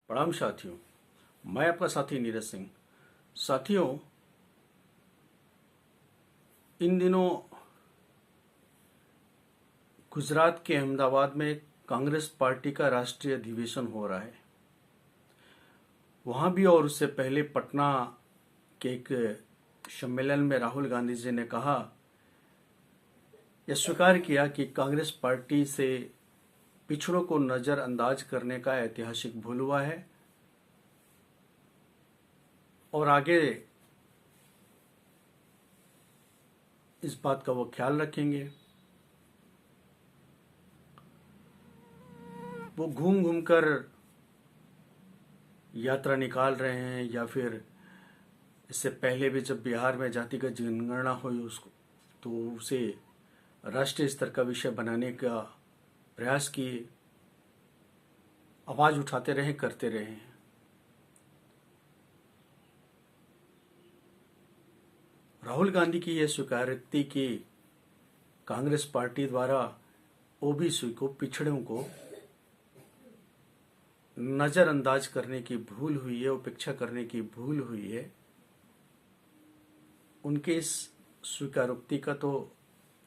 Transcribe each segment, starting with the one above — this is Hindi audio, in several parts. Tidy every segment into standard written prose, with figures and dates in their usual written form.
प्रणाम साथियों। मैं आपका साथी नीरज सिंह। साथियों, इन दिनों गुजरात के अहमदाबाद में कांग्रेस पार्टी का राष्ट्रीय अधिवेशन हो रहा है। वहां भी और उससे पहले पटना के एक सम्मेलन में राहुल गांधी जी ने कहा, यह स्वीकार किया कि कांग्रेस पार्टी से पिछड़ों को नजरअंदाज करने का ऐतिहासिक भूल हुआ है और आगे इस बात का वो ख्याल रखेंगे। वो घूम घूम कर यात्रा निकाल रहे हैं, या फिर इससे पहले भी जब बिहार में जातिगत जनगणना हुई उसको तो उसे राष्ट्रीय स्तर का विषय बनाने का प्रयास किए, आवाज उठाते रहे, करते रहे हैं। राहुल गांधी की यह स्वीकारोक्ति कि कांग्रेस पार्टी द्वारा ओबीसी को, पिछड़ों को नजरअंदाज करने की भूल हुई है, उपेक्षा करने की भूल हुई है, उनके इस स्वीकारोक्ति का तो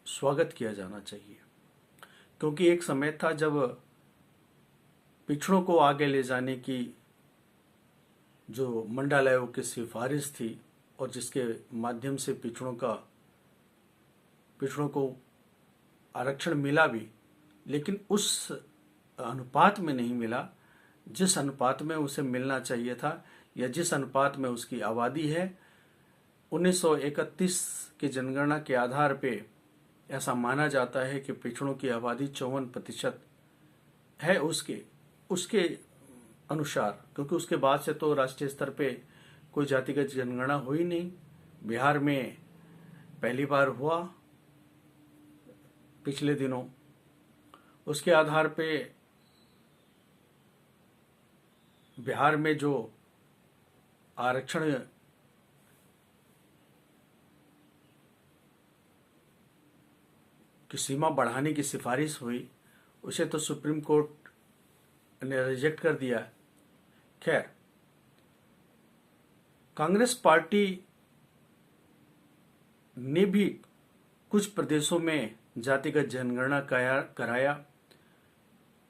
स्वागत किया जाना चाहिए। क्योंकि एक समय था जब पिछड़ों को आगे ले जाने की जो मंडल आयोग की सिफारिश थी और जिसके माध्यम से पिछड़ों को आरक्षण मिला भी, लेकिन उस अनुपात में नहीं मिला जिस अनुपात में उसे मिलना चाहिए था, या जिस अनुपात में उसकी आबादी है। 1931 की जनगणना के आधार पे ऐसा माना जाता है कि पिछड़ों की आबादी 54% है उसके अनुसार, क्योंकि उसके बाद से तो राष्ट्रीय स्तर पे कोई जातिगत जनगणना हुई नहीं। बिहार में पहली बार हुआ पिछले दिनों। उसके आधार पे बिहार में जो आरक्षण की सीमा बढ़ाने की सिफारिश हुई, उसे तो सुप्रीम कोर्ट ने रिजेक्ट कर दिया। खैर, कांग्रेस पार्टी ने भी कुछ प्रदेशों में जातिगत जनगणना कराया।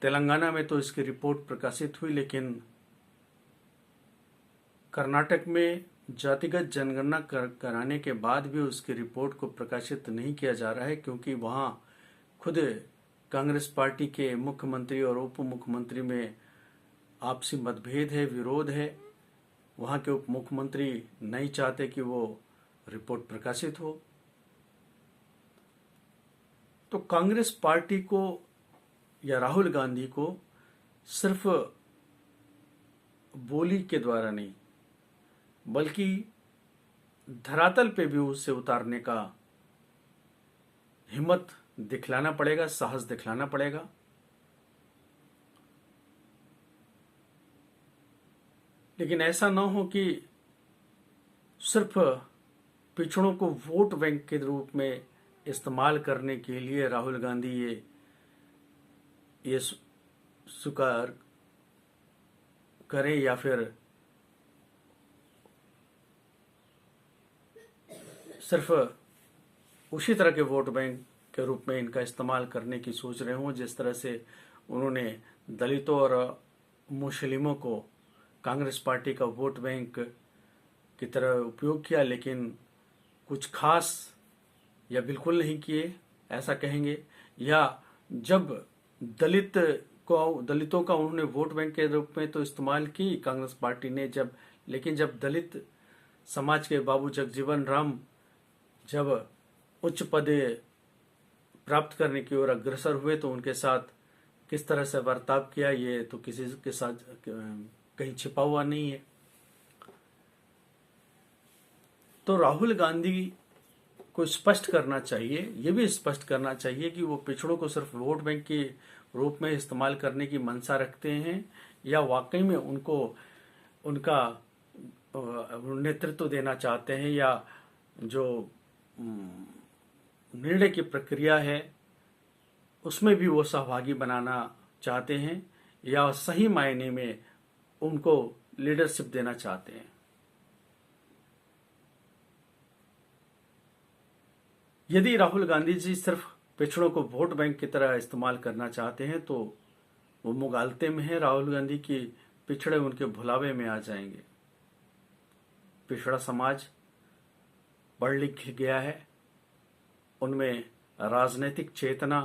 तेलंगाना में तो इसकी रिपोर्ट प्रकाशित हुई, लेकिन कर्नाटक में जातिगत जनगणना कराने के बाद भी उसकी रिपोर्ट को प्रकाशित नहीं किया जा रहा है, क्योंकि वहां खुद कांग्रेस पार्टी के मुख्यमंत्री और उप मुख्यमंत्री में आपसी मतभेद है, विरोध है। वहां के उप मुख्यमंत्री नहीं चाहते कि वो रिपोर्ट प्रकाशित हो। तो कांग्रेस पार्टी को या राहुल गांधी को सिर्फ बोली के द्वारा नहीं, बल्कि धरातल पे भी उसे उतारने का हिम्मत दिखलाना पड़ेगा, साहस दिखलाना पड़ेगा। लेकिन ऐसा ना हो कि सिर्फ पिछड़ों को वोट बैंक के रूप में इस्तेमाल करने के लिए राहुल गांधी ये स्वीकार करें, या फिर सिर्फ उसी तरह के वोट बैंक के रूप में इनका इस्तेमाल करने की सोच रहे हों जिस तरह से उन्होंने दलितों और मुस्लिमों को कांग्रेस पार्टी का वोट बैंक की तरह उपयोग किया, लेकिन कुछ खास या बिल्कुल नहीं किए, ऐसा कहेंगे। या जब दलितों का उन्होंने वोट बैंक के रूप में तो इस्तेमाल की कांग्रेस पार्टी ने, लेकिन जब दलित समाज के बाबू जगजीवन राम जब उच्च पद प्राप्त करने की ओर अग्रसर हुए तो उनके साथ किस तरह से बर्ताव किया, ये तो किसी के साथ कहीं छिपा हुआ नहीं है। तो राहुल गांधी को स्पष्ट करना चाहिए, ये भी स्पष्ट करना चाहिए कि वो पिछड़ों को सिर्फ वोट बैंक के रूप में इस्तेमाल करने की मंशा रखते हैं, या वाकई में उनको उनका नेतृत्व देना चाहते हैं, या जो निर्णय की प्रक्रिया है उसमें भी वो सहभागी बनाना चाहते हैं, या सही मायने में उनको लीडरशिप देना चाहते हैं। यदि राहुल गांधी जी सिर्फ पिछड़ों को वोट बैंक की तरह इस्तेमाल करना चाहते हैं तो वो मुगालते में है राहुल गांधी की पिछड़े उनके भुलावे में आ जाएंगे। पिछड़ा समाज पढ़ लिख गया है, उनमें राजनीतिक चेतना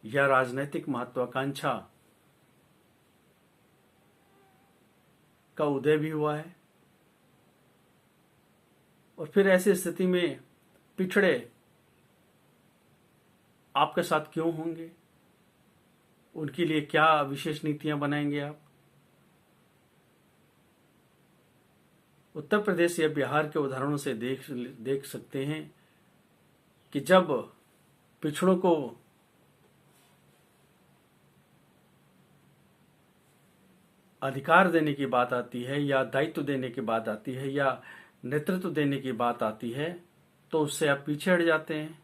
या राजनीतिक महत्वाकांक्षा का उदय भी हुआ है, और फिर ऐसी स्थिति में पिछड़े आपके साथ क्यों होंगे? उनके लिए क्या विशेष नीतियां बनाएंगे आप? उत्तर प्रदेश या बिहार के उदाहरणों से देख सकते हैं कि जब पिछड़ों को अधिकार देने की बात आती है या दायित्व देने की बात आती है या नेतृत्व देने की बात आती है तो उससे आप पीछे हट जाते हैं।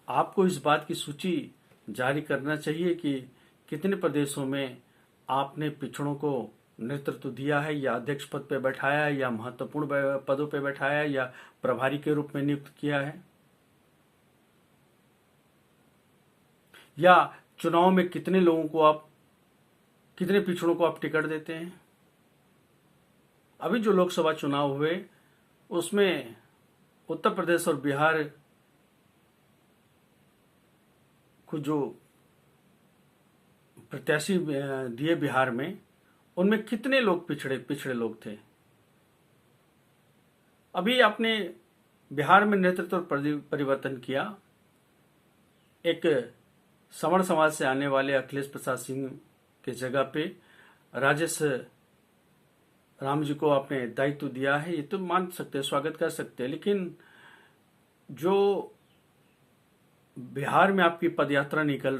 आपको इस बात की सूची जारी करना चाहिए कि कितने प्रदेशों में आपने पिछड़ों को नेतृत्व दिया है या अध्यक्ष पद पे बैठाया है या महत्वपूर्ण पदों पे बैठाया है या प्रभारी के रूप में नियुक्त किया है, या चुनाव में कितने पिछड़ों को आप टिकट देते हैं। अभी जो लोकसभा चुनाव हुए उसमें उत्तर प्रदेश और बिहार को जो प्रत्याशी दिए बिहार में, उनमें कितने लोग पिछड़े लोग थे। अभी आपने बिहार में नेतृत्व परिवर्तन किया। एक सवर्ण समाज से आने वाले अखिलेश प्रसाद सिंह के जगह पे राजेश राम जी को आपने दायित्व दिया है, ये तो मान सकते हैं, स्वागत कर सकते हैं, लेकिन जो बिहार में आपकी पदयात्रा निकल